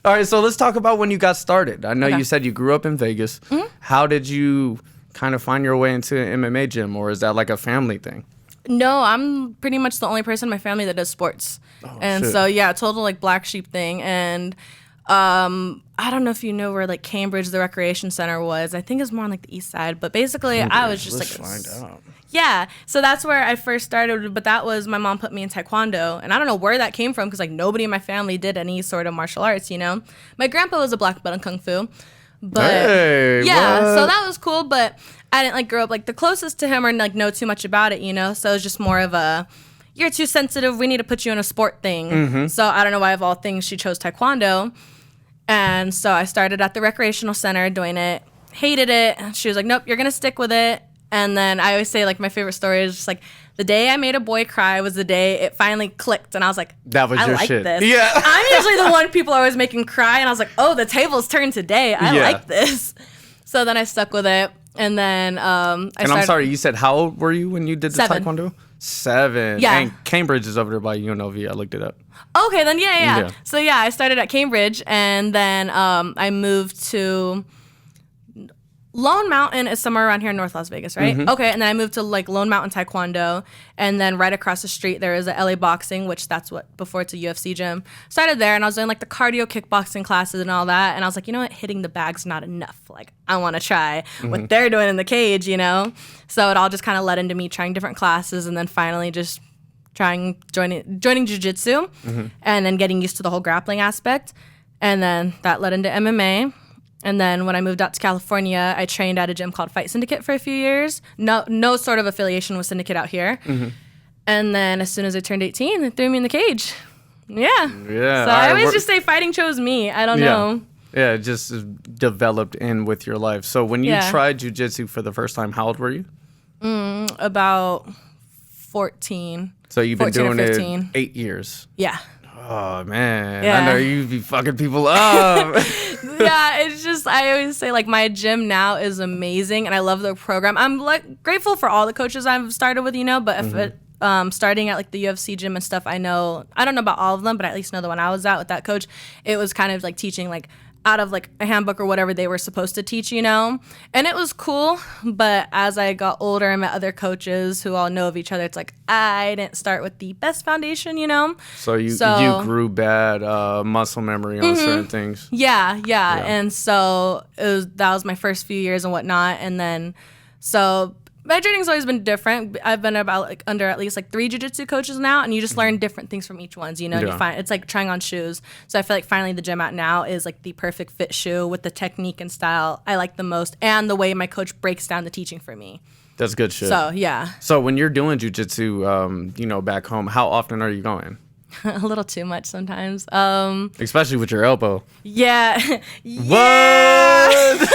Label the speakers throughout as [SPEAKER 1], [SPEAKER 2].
[SPEAKER 1] All right, so let's talk about when you got started. I know
[SPEAKER 2] Okay.
[SPEAKER 1] you said you grew up in Vegas. Mm-hmm. How did you kind of find your way into an MMA gym, or is that like a family thing?
[SPEAKER 2] No, I'm pretty much the only person in my family that does sports. And
[SPEAKER 1] shit.
[SPEAKER 2] so, yeah, total like black sheep thing. And I don't know if you know where like Cambridge, the recreation center was. I think it's more on like the east side. But basically, I was just
[SPEAKER 1] Let's
[SPEAKER 2] like,
[SPEAKER 1] find out.
[SPEAKER 2] yeah. So that's where I first started. But that was my mom put me in Taekwondo. And I don't know where that came from because like nobody in my family did any sort of martial arts, you know? My grandpa was a black belt in Kung Fu. But
[SPEAKER 1] Hey,
[SPEAKER 2] yeah,
[SPEAKER 1] what?
[SPEAKER 2] so that was cool. But I didn't like grow up like the closest to him or like know too much about it, you know? So it was just more of a, you're too sensitive. We need to put you in a sport thing.
[SPEAKER 1] Mm-hmm.
[SPEAKER 2] So I don't know why of all things she chose Taekwondo. And so I started at the recreational center doing it, hated it. She was like, nope, you're going to stick with it. And then I always say like my favorite story is just like the day I made a boy cry was the day it finally clicked. And I was like,
[SPEAKER 1] That was
[SPEAKER 2] I
[SPEAKER 1] your
[SPEAKER 2] like
[SPEAKER 1] shit.
[SPEAKER 2] this.
[SPEAKER 1] Yeah.
[SPEAKER 2] I'm usually the one people are always making cry. And I was like, oh, the tables turned today. I
[SPEAKER 1] Yeah.
[SPEAKER 2] like this. So then I stuck with it. And then
[SPEAKER 1] And I'm sorry, you said how old were you when you did the
[SPEAKER 2] 7.
[SPEAKER 1] Taekwondo? 7.
[SPEAKER 2] Yeah.
[SPEAKER 1] And Cambridge is over there by UNLV. I looked it up.
[SPEAKER 2] Okay, then yeah.
[SPEAKER 1] Yeah.
[SPEAKER 2] So yeah, I started at Cambridge, and then I moved to Lone Mountain is somewhere around here in North Las Vegas, right?
[SPEAKER 1] Mm-hmm.
[SPEAKER 2] Okay, and then I moved to like Lone Mountain Taekwondo, and then right across the street there is a LA Boxing, which that's what before it's a UFC gym. Started there, and I was doing like the cardio kickboxing classes and all that, and I was like, you know what, hitting the bag's not enough. Like I want to try what they're doing in the cage, you know. So it all just kind of led into me trying different classes, and then finally just joining Jujitsu, and then getting used to the whole grappling aspect, and then that led into MMA. And then when I moved out to California, I trained at a gym called Fight Syndicate for a few years. No sort of affiliation with Syndicate out here. And then as soon as I turned 18, they threw me in the cage. Yeah.
[SPEAKER 1] Yeah.
[SPEAKER 2] So I always just say fighting chose me. I don't know.
[SPEAKER 1] Yeah, it just developed in with your life. So when you tried jiu-jitsu for the first time, how old were you?
[SPEAKER 2] About 14.
[SPEAKER 1] So you've been
[SPEAKER 2] 14 or
[SPEAKER 1] doing it
[SPEAKER 2] 15.
[SPEAKER 1] 8 years.
[SPEAKER 2] Yeah.
[SPEAKER 1] Oh, man.
[SPEAKER 2] Yeah.
[SPEAKER 1] I know you be fucking people up.
[SPEAKER 2] Yeah, it's just, I always say, like, my gym now is amazing, and I love the program. I'm, like, grateful for all the coaches I've started with, you know, but if it, starting at, like, the UFC gym and stuff, I don't know about all of them, but I at least know the one I was at with that coach, it was kind of, like, teaching, like, out of like a handbook or whatever they were supposed to teach, you know, and it was cool. But as I got older and met other coaches who all know of each other, it's like I didn't start with the best foundation, you know.
[SPEAKER 1] So you grew bad muscle memory on certain things.
[SPEAKER 2] Yeah. And so that was my first few years and whatnot, and then so my training's always been different. I've been about like under at least like 3 jiu-jitsu coaches now, and you just learn different things from each ones, you know. You find it's like trying on shoes. So I feel like finally the gym at now is like the perfect fit shoe with the technique and style I like the most, and the way my coach breaks down the teaching for me.
[SPEAKER 1] That's good shit.
[SPEAKER 2] So yeah.
[SPEAKER 1] So when you're doing jiu-jitsu, you know, back home, how often are you going?
[SPEAKER 2] A little too much sometimes.
[SPEAKER 1] Especially with your elbow.
[SPEAKER 2] Yeah.
[SPEAKER 1] What?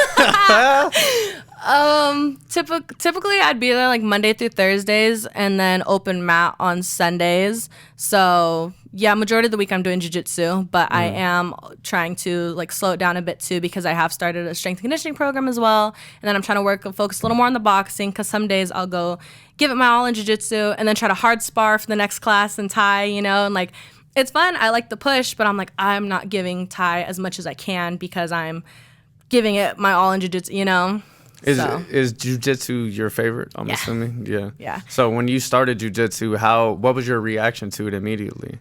[SPEAKER 2] Typically I'd be there like Monday through Thursdays and then open mat on Sundays. So yeah, majority of the week I'm doing jiu-jitsu, but I am trying to like slow it down a bit too, because I have started a strength and conditioning program as well. And then I'm trying to focus a little more on the boxing, because some days I'll go give it my all in jiu-jitsu and then try to hard spar for the next class in Thai, you know, and like it's fun. I like the push, but I'm like, I'm not giving Thai as much as I can because I'm giving it my all in jiu-jitsu, you know.
[SPEAKER 1] Is jiu-jitsu your favorite, I'm assuming? Yeah.
[SPEAKER 2] Yeah.
[SPEAKER 1] So when you started jiu-jitsu, what was your reaction to it immediately?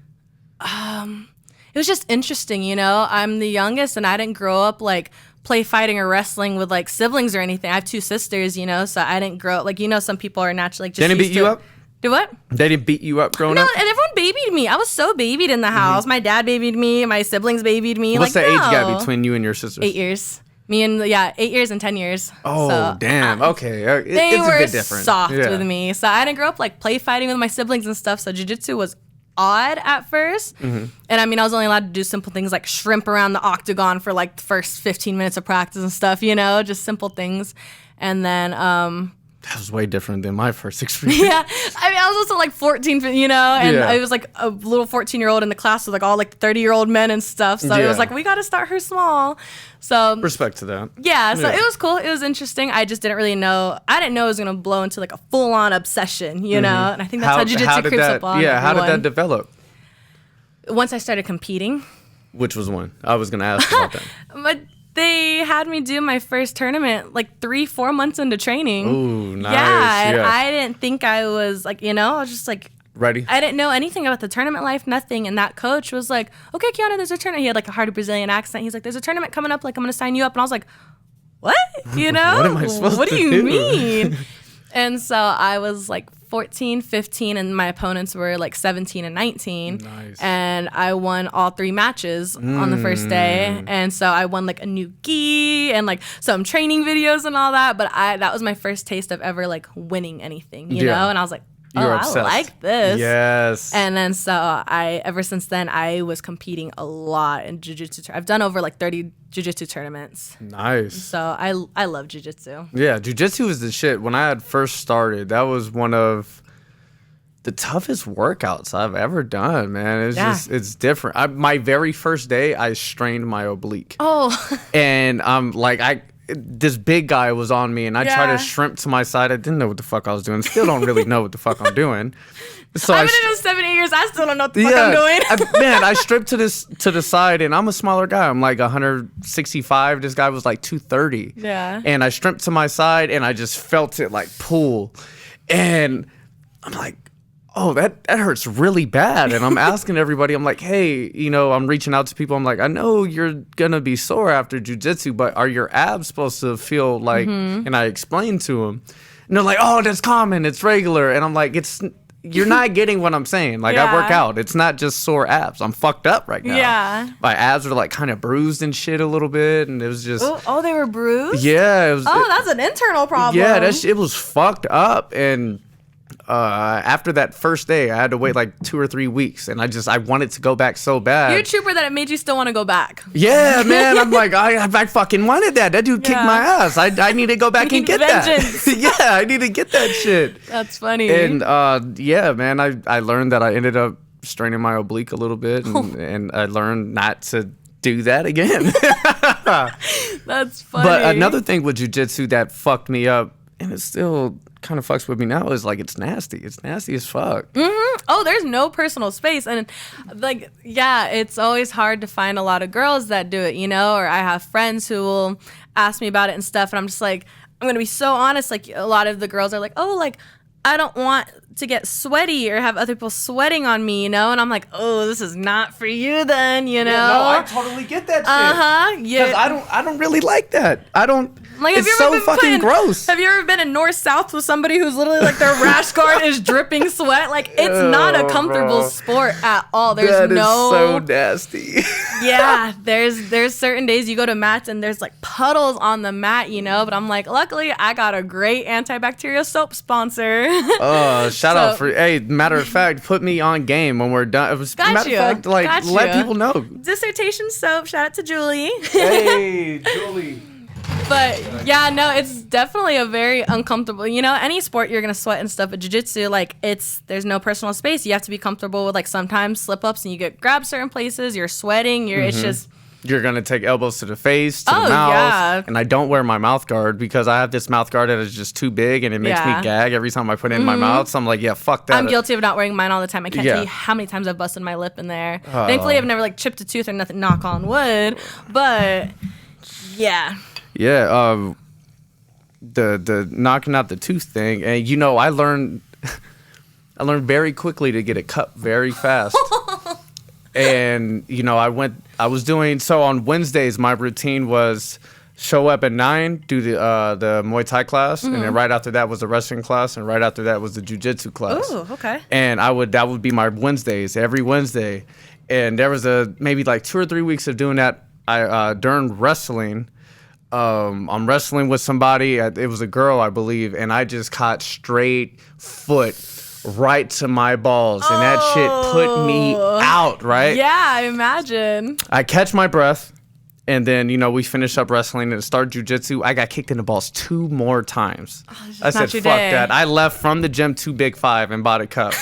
[SPEAKER 2] It was just interesting, you know. I'm the youngest, and I didn't grow up like play fighting or wrestling with like siblings or anything. I have 2 sisters, you know, so I didn't grow up like, you know, some people are naturally like just
[SPEAKER 1] Didn't beat you up?
[SPEAKER 2] Do what?
[SPEAKER 1] They didn't beat you up growing up?
[SPEAKER 2] No, and everyone babied me. I was so babied in the house. My dad babied me. My siblings babied me.
[SPEAKER 1] What's the age gap between you and your sisters?
[SPEAKER 2] 8 years. Me and 8 years and 10 years.
[SPEAKER 1] Oh,
[SPEAKER 2] so,
[SPEAKER 1] damn. Okay.
[SPEAKER 2] They
[SPEAKER 1] it's
[SPEAKER 2] were
[SPEAKER 1] a bit different.
[SPEAKER 2] soft with me. So I didn't grow up like play fighting with my siblings and stuff. So jiu-jitsu was odd at first. And I mean, I was only allowed to do simple things like shrimp around the octagon for like the first 15 minutes of practice and stuff, you know, just simple things. And then
[SPEAKER 1] That was way different than my first experience.
[SPEAKER 2] yeah, I mean, I was also like 14, you know, and
[SPEAKER 1] Yeah.
[SPEAKER 2] I was like a little 14-year-old in the class with like all like 30-year-old men and stuff. So it was like, we got to start her small. So
[SPEAKER 1] Respect to that.
[SPEAKER 2] yeah, so it was cool. It was interesting. I just didn't really know. I didn't know it was going to blow into like a full-on obsession, you know, and I think that's how jiu-jitsu creeps up on
[SPEAKER 1] Yeah, how did that
[SPEAKER 2] everyone.
[SPEAKER 1] develop?
[SPEAKER 2] Once I started competing.
[SPEAKER 1] Which was one? I was gonna ask about that.
[SPEAKER 2] But they had me do my first tournament like 3-4 months into training.
[SPEAKER 1] Ooh, nice.
[SPEAKER 2] Yeah, and I didn't think I was like, I was just like,
[SPEAKER 1] ready.
[SPEAKER 2] I didn't know anything about the tournament life, nothing. And that coach was like, okay, Keana, there's a tournament. He had like a hard Brazilian accent. He's like, there's a tournament coming up. Like, I'm going to sign you up. And I was like, what?
[SPEAKER 1] What am I supposed
[SPEAKER 2] what
[SPEAKER 1] to
[SPEAKER 2] do you
[SPEAKER 1] do?
[SPEAKER 2] mean? And so I was like 14, 15, and my opponents were like 17 and 19.
[SPEAKER 1] Nice.
[SPEAKER 2] And I won all 3 matches on the first day. And so I won like a new gi and like some training videos and all that. But that was my first taste of ever like winning anything, you know? And I was like, I like this.
[SPEAKER 1] Yes.
[SPEAKER 2] And then ever since then, I was competing a lot in Jiu-Jitsu. I've done over like 30 Jiu-Jitsu tournaments.
[SPEAKER 1] Nice.
[SPEAKER 2] So I love Jiu-Jitsu.
[SPEAKER 1] Yeah, Jiu-Jitsu is the shit. When I had first started, that was one of the toughest workouts I've ever done, man. It's different. My very first day, I strained my oblique.
[SPEAKER 2] Oh.
[SPEAKER 1] And this big guy was on me, and I tried to shrimp to my side. I didn't know what the fuck I was doing. Still don't really know what the fuck I'm doing. So
[SPEAKER 2] I've been in those 7 years. I still don't know what the fuck I'm doing.
[SPEAKER 1] I stripped to the side, and I'm a smaller guy. I'm like 165. This guy was like 230.
[SPEAKER 2] Yeah.
[SPEAKER 1] And I stripped to my side, and I just felt it like pull, and I'm like, oh, that hurts really bad. And I'm asking everybody, I'm like, hey, I'm reaching out to people. I'm like, I know you're going to be sore after jiu-jitsu, but are your abs supposed to feel like, and I explained to them, and they're like, oh, that's common. It's regular. And I'm like, you're not getting what I'm saying. Like, I work out. It's not just sore abs. I'm fucked up right now.
[SPEAKER 2] Yeah.
[SPEAKER 1] My abs are like kind of bruised and shit a little bit. And it was just.
[SPEAKER 2] Oh, they were bruised?
[SPEAKER 1] Yeah.
[SPEAKER 2] That's an internal problem.
[SPEAKER 1] Yeah, it was fucked up. And after that first day, I had to wait like 2 or 3 weeks, and I wanted to go back so bad.
[SPEAKER 2] You're a trooper that it made you still want to go back.
[SPEAKER 1] Yeah, man. I'm like, I fucking wanted that. That dude kicked my ass. I need to go back and get
[SPEAKER 2] vengeance.
[SPEAKER 1] that. Yeah, I need to get that shit.
[SPEAKER 2] That's funny.
[SPEAKER 1] And man, I learned that I ended up straining my oblique a little bit, and I learned not to do that again.
[SPEAKER 2] That's funny.
[SPEAKER 1] But another thing with jiu-jitsu that fucked me up, and it still kind of fucks with me now, is like it's nasty. It's nasty as fuck.
[SPEAKER 2] Mm-hmm. Oh, there's no personal space. And like, yeah, it's always hard to find a lot of girls that do it, or I have friends who will ask me about it and stuff. And I'm just like, I'm going to be so honest. Like, a lot of the girls are like, oh, like, I don't want to get sweaty or have other people sweating on me, And I'm like, oh, this is not for you then, Yeah, no,
[SPEAKER 1] I totally get that shit.
[SPEAKER 2] Yeah.
[SPEAKER 1] Because I don't really like that. I don't.
[SPEAKER 2] Like,
[SPEAKER 1] it's so fucking gross.
[SPEAKER 2] Have you ever been in north-south with somebody who's literally like their rash guard is dripping sweat? Like, it's not a comfortable sport at all. There's
[SPEAKER 1] that is so nasty.
[SPEAKER 2] Yeah, there's certain days you go to mats and there's like puddles on the mat, But I'm like, luckily I got a great antibacterial soap sponsor.
[SPEAKER 1] Shout out for matter of fact, put me on game when we're done. Let people know.
[SPEAKER 2] Dissertation soap. Shout out to Julie.
[SPEAKER 1] Hey, Julie.
[SPEAKER 2] But yeah, no, it's definitely a very uncomfortable, any sport you're going to sweat and stuff, but jiu-jitsu, like there's no personal space. You have to be comfortable with like sometimes slip ups and you get grabbed certain places, you're sweating, it's just.
[SPEAKER 1] You're going to take elbows to the face, to the mouth. Yeah. And I don't wear my mouth guard because I have this mouth guard that is just too big and it makes me gag every time I put it in my mouth. So I'm like, yeah, fuck that.
[SPEAKER 2] I'm guilty of not wearing mine all the time. I can't tell you how many times I've busted my lip in there. Thankfully, I've never like chipped a tooth or nothing, knock on wood. But yeah.
[SPEAKER 1] Yeah. The knocking out the tooth thing. And I learned very quickly to get a cup very fast. And I was doing so on Wednesdays. My routine was show up at 9, do the Muay Thai class, and then right after that was the wrestling class, and right after that was the Jiu-Jitsu class.
[SPEAKER 2] Ooh, okay.
[SPEAKER 1] And that would be my Wednesdays every Wednesday. And there was maybe like 2 or 3 weeks of doing that. During wrestling, I'm wrestling with somebody. It was a girl, I believe, and I just caught straight foot right to my balls, and that shit put me out, right?
[SPEAKER 2] Yeah, I imagine.
[SPEAKER 1] I catch my breath, and then, we finish up wrestling and start jiu-jitsu. I got kicked in the balls 2 more times. I said, fuck that. I left from the gym to Big 5 and bought a cup.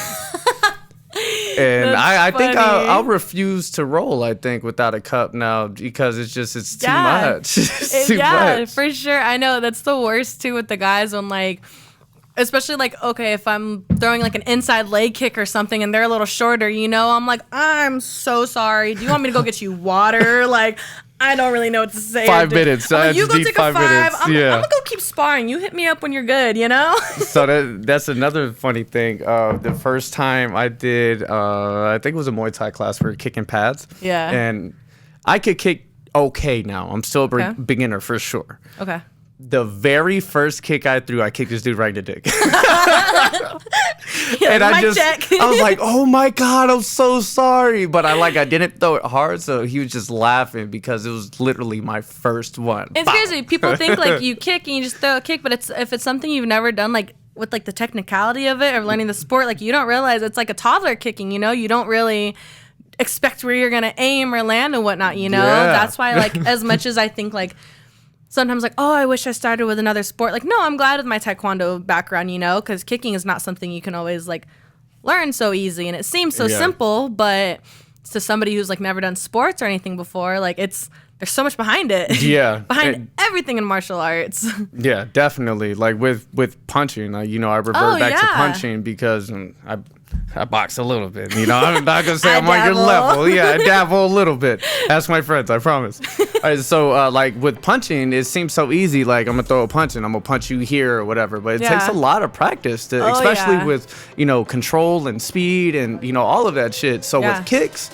[SPEAKER 1] And I think I'll refuse to roll, without a cup now because it's too much. It's too much.
[SPEAKER 2] For sure. I know that's the worst too with the guys when like especially like, okay, if I'm throwing like an inside leg kick or something and they're a little shorter, you know, I'm like, I'm so sorry. Do you want me to go get you water? Like, I don't really know what to say.
[SPEAKER 1] 5 minutes.
[SPEAKER 2] Like, you go take a 5. I'm gonna go keep sparring. You hit me up when you're good, you know?
[SPEAKER 1] So that's another funny thing. The first time I did, I think it was a Muay Thai class for kicking pads.
[SPEAKER 2] Yeah.
[SPEAKER 1] And I could kick okay now. I'm still a beginner for sure.
[SPEAKER 2] Okay.
[SPEAKER 1] The very first kick I threw, I kicked this dude right in the dick.
[SPEAKER 2] And
[SPEAKER 1] I was like, oh my God, I'm so sorry. But I didn't throw it hard, so he was just laughing because it was literally my first one.
[SPEAKER 2] It's crazy. People think like you kick and you just throw a kick, but if it's something you've never done, like with like the technicality of it or learning the sport, like you don't realize it's like a toddler kicking, you know? You don't really expect where you're gonna aim or land and whatnot, you know?
[SPEAKER 1] Yeah.
[SPEAKER 2] That's why, like, as much as I think like sometimes like, oh, I wish I started with another sport. Like, no, I'm glad with my Taekwondo background, you know, because kicking is not something you can always like learn so easy. And it seems so simple, but to somebody who's like never done sports or anything before, like there's so much behind it.
[SPEAKER 1] Yeah.
[SPEAKER 2] behind everything in martial arts.
[SPEAKER 1] Yeah, definitely. Like with punching, you know, I revert back to punching because I box a little bit. You know, I'm not going to say I'm on your level. Yeah, I dabble a little bit. Ask my friends, I promise. All right, so, like, with punching, it seems so easy. Like, I'm going to throw a punch and I'm going to punch you here or whatever. But it takes a lot of practice, especially with, you know, control and speed and, you know, all of that shit. So with kicks,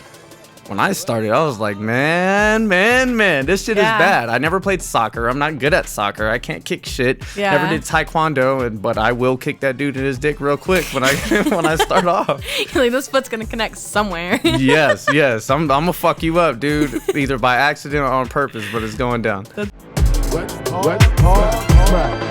[SPEAKER 1] when I started, I was like, man, this shit is bad. I never played soccer. I'm not good at soccer. I can't kick shit. Yeah. Never did Taekwondo, but I will kick that dude in his dick real quick when I start off.
[SPEAKER 2] You're like, this foot's gonna connect somewhere.
[SPEAKER 1] yes. I'm gonna fuck you up, dude. Either by accident or on purpose, but it's going down.
[SPEAKER 3] Let's talk.